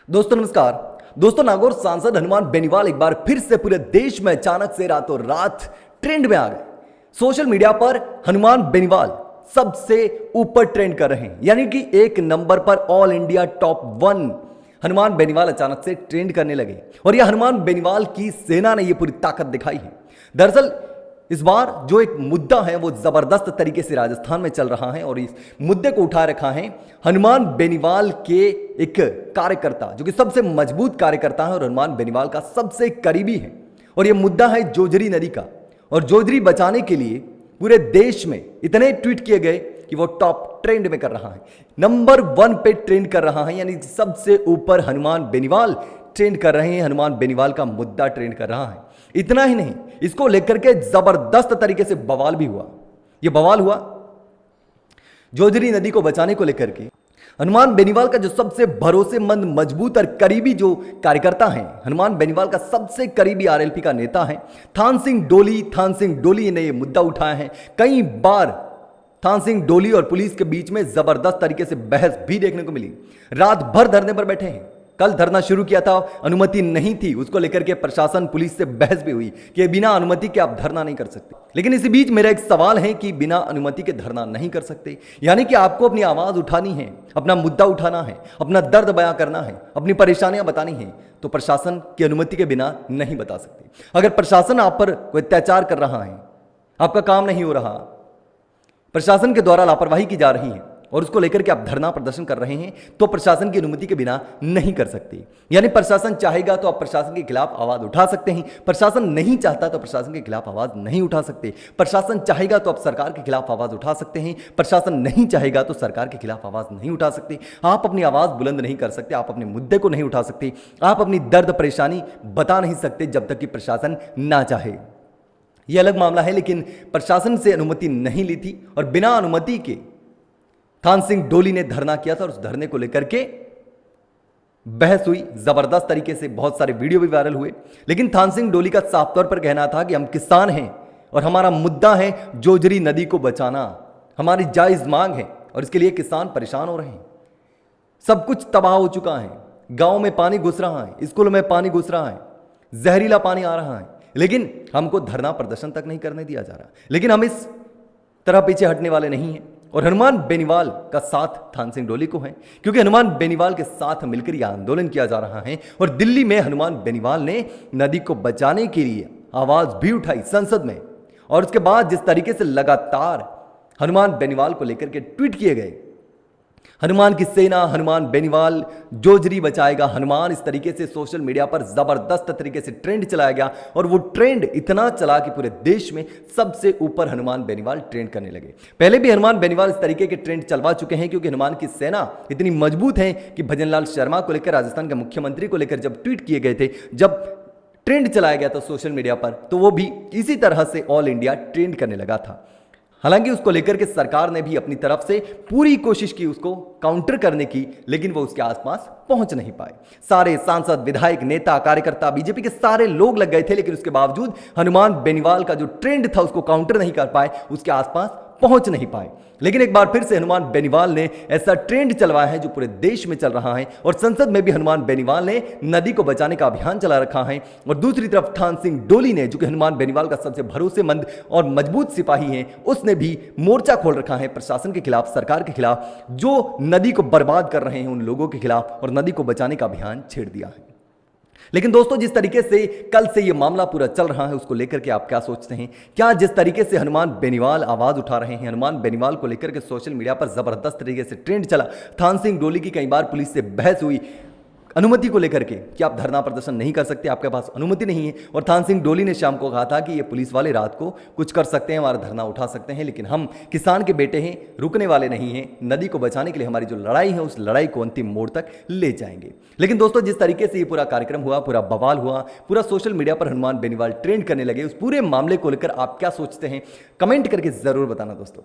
दोस्तों नमस्कार। दोस्तों नागौर सांसद हनुमान बेनीवाल एक बार फिर से पूरे देश में अचानक से रातों रात ट्रेंड में आ गए। सोशल मीडिया पर हनुमान बेनीवाल सबसे ऊपर ट्रेंड कर रहे हैं, यानी कि एक नंबर पर all India top 1 Hanuman Beniwal अचानक से ट्रेंड करने लगे और यह हनुमान बेनीवाल की सेना ने यह पूरी ताकत दिखाई है। दरअसल इस बार जो एक मुद्दा है वो जबरदस्त तरीके से राजस्थान में चल रहा है और इस मुद्दे को उठा रखा है हनुमान बेनीवाल के एक कार्यकर्ता, जो कि सबसे मजबूत कार्यकर्ता है और हनुमान बेनीवाल का सबसे करीबी है। और यह मुद्दा है जोजरी नदी का। और जोजरी बचाने के लिए पूरे देश में इतने ट्वीट किए गए कि वो टॉप ट्रेंड में कर रहा है, नंबर 1 पे ट्रेंड कर रहा है, यानी सबसे ऊपर हनुमान बेनीवाल ट्रेंड कर रहे हैं। हनुमान बेनीवाल का मुद्दा ट्रेंड कर रहा है। इतना ही नहीं, इसको लेकर के जबरदस्त तरीके से बवाल भी हुआ। यह बवाल हुआ जोजरी नदी को बचाने को लेकर के। हनुमान बेनीवाल का जो सबसे भरोसेमंद, मजबूत और करीबी जो कार्यकर्ता हैं, हनुमान बेनीवाल का सबसे करीबी आरएलपी का नेता है थान सिंह डोली ने यह मुद्दा उठाया है। कई बार थान सिंह डोली और पुलिस के बीच में जबरदस्त तरीके से बहस भी देखने को मिली। रात भर धरने पर बैठे हैं। कल धरना शुरू किया था, अनुमति नहीं थी, उसको लेकर के प्रशासन पुलिस से बहस भी हुई कि बिना अनुमति के आप धरना नहीं कर सकते। लेकिन इसी बीच मेरा एक सवाल है कि बिना अनुमति के धरना नहीं कर सकते, यानी कि आपको अपनी आवाज उठानी है, अपना मुद्दा उठाना है, अपना दर्द बयां करना है, अपनी परेशानियां बतानी है, तो प्रशासन की अनुमति के बिना नहीं बता सकते। अगर प्रशासन आप पर कोई अत्याचार कर रहा है, आपका काम नहीं हो रहा, प्रशासन के द्वारा लापरवाही की जा रही है और उसको लेकर के आप धरना प्रदर्शन कर रहे हैं, तो प्रशासन की अनुमति के बिना नहीं कर सकते। यानी प्रशासन चाहेगा तो आप प्रशासन के खिलाफ आवाज उठा सकते हैं, प्रशासन नहीं चाहता तो प्रशासन के खिलाफ आवाज नहीं उठा सकते। प्रशासन चाहेगा तो आप सरकार के खिलाफ आवाज उठा सकते हैं, प्रशासन नहीं चाहेगा तो सरकार के खिलाफ आवाज नहीं उठा सकते। आप अपनी आवाज बुलंद नहीं कर सकते, आप अपने मुद्दे को नहीं उठा सकते, आप अपनी दर्द परेशानी बता नहीं सकते जब तक कि प्रशासन ना चाहे। यह अलग मामला है, लेकिन प्रशासन से अनुमति नहीं ली थी और बिना अनुमति के थान सिंह डोली ने धरना किया था और उस धरने को लेकर के बहस हुई जबरदस्त तरीके से। बहुत सारे वीडियो भी वायरल हुए, लेकिन थान सिंह डोली का साफ तौर पर कहना था कि हम किसान हैं और हमारा मुद्दा है जोजरी नदी को बचाना, हमारी जायज मांग है और इसके लिए किसान परेशान हो रहे हैं। सब कुछ तबाह हो चुका है, गांव में पानी घुस रहा है, स्कूलों में पानी घुस रहा है, जहरीला पानी आ रहा है, लेकिन हमको धरना प्रदर्शन तक नहीं करने दिया जा रहा। लेकिन हम इस तरह पीछे हटने वाले नहीं हैं और हनुमान बेनीवाल का साथ थान सिंह डोली को है, क्योंकि हनुमान बेनीवाल के साथ मिलकर यह आंदोलन किया जा रहा है। और दिल्ली में हनुमान बेनीवाल ने नदी को बचाने के लिए आवाज भी उठाई संसद में। और उसके बाद जिस तरीके से लगातार हनुमान बेनीवाल को लेकर के ट्वीट किए गए, हनुमान की सेना, हनुमान बेनीवाल, जोजरी बचाएगा हनुमान, इस तरीके से सोशल मीडिया पर जबरदस्त तरीके से ट्रेंड चलाया गया। और वो ट्रेंड इतना चला कि पूरे देश में सबसे ऊपर हनुमान बेनीवाल ट्रेंड करने लगे। पहले भी हनुमान बेनीवाल इस तरीके के ट्रेंड चलवा चुके हैं, क्योंकि हनुमान की सेना इतनी मजबूत है कि भजनलाल शर्मा को लेकर, राजस्थान के मुख्यमंत्री को लेकर जब ट्वीट किए गए थे, जब ट्रेंड चलाया गया था सोशल मीडिया पर, तो वो भी इसी तरह से ऑल इंडिया ट्रेंड करने लगा था। हालांकि उसको लेकर के सरकार ने भी अपनी तरफ से पूरी कोशिश की उसको काउंटर करने की, लेकिन वो उसके आसपास पहुंच नहीं पाए। सारे सांसद, विधायक, नेता, कार्यकर्ता, बीजेपी के सारे लोग लग गए थे, लेकिन उसके बावजूद हनुमान बेनीवाल का जो ट्रेंड था उसको काउंटर नहीं कर पाए, उसके आसपास पहुंच नहीं पाए। लेकिन एक बार फिर से हनुमान बेनीवाल ने ऐसा ट्रेंड चलवाया है जो पूरे देश में चल रहा है और संसद में भी हनुमान बेनीवाल ने नदी को बचाने का अभियान चला रखा है। और दूसरी तरफ थान सिंह डोली ने, जो कि हनुमान बेनीवाल का सबसे भरोसेमंद और मजबूत सिपाही है, उसने भी मोर्चा खोल रखा है प्रशासन के खिलाफ, सरकार के खिलाफ, जो नदी को बर्बाद कर रहे हैं उन लोगों के खिलाफ, और नदी को बचाने का अभियान छेड़ दिया है। लेकिन दोस्तों, जिस तरीके से कल से यह मामला पूरा चल रहा है, उसको लेकर के आप क्या सोचते हैं? क्या जिस तरीके से हनुमान बेनीवाल आवाज उठा रहे हैं, हनुमान बेनीवाल को लेकर के सोशल मीडिया पर जबरदस्त तरीके से ट्रेंड चला, थान सिंह डोली की कई बार पुलिस से बहस हुई अनुमति को लेकर के कि आप धरना प्रदर्शन नहीं कर सकते, आपके पास अनुमति नहीं है, और थान सिंह डोली ने शाम को कहा था कि ये पुलिस वाले रात को कुछ कर सकते हैं, हमारा धरना उठा सकते हैं, लेकिन हम किसान के बेटे हैं, रुकने वाले नहीं हैं, नदी को बचाने के लिए हमारी जो लड़ाई है उस लड़ाई को अंतिम मोड़ तक ले जाएंगे। लेकिन दोस्तों, जिस तरीके से ये पूरा कार्यक्रम हुआ, पूरा बवाल हुआ, पूरा सोशल मीडिया पर हनुमान बेनीवाल ट्रेंड करने लगे, उस पूरे मामले को लेकर आप क्या सोचते हैं? कमेंट करके जरूर बताना दोस्तों।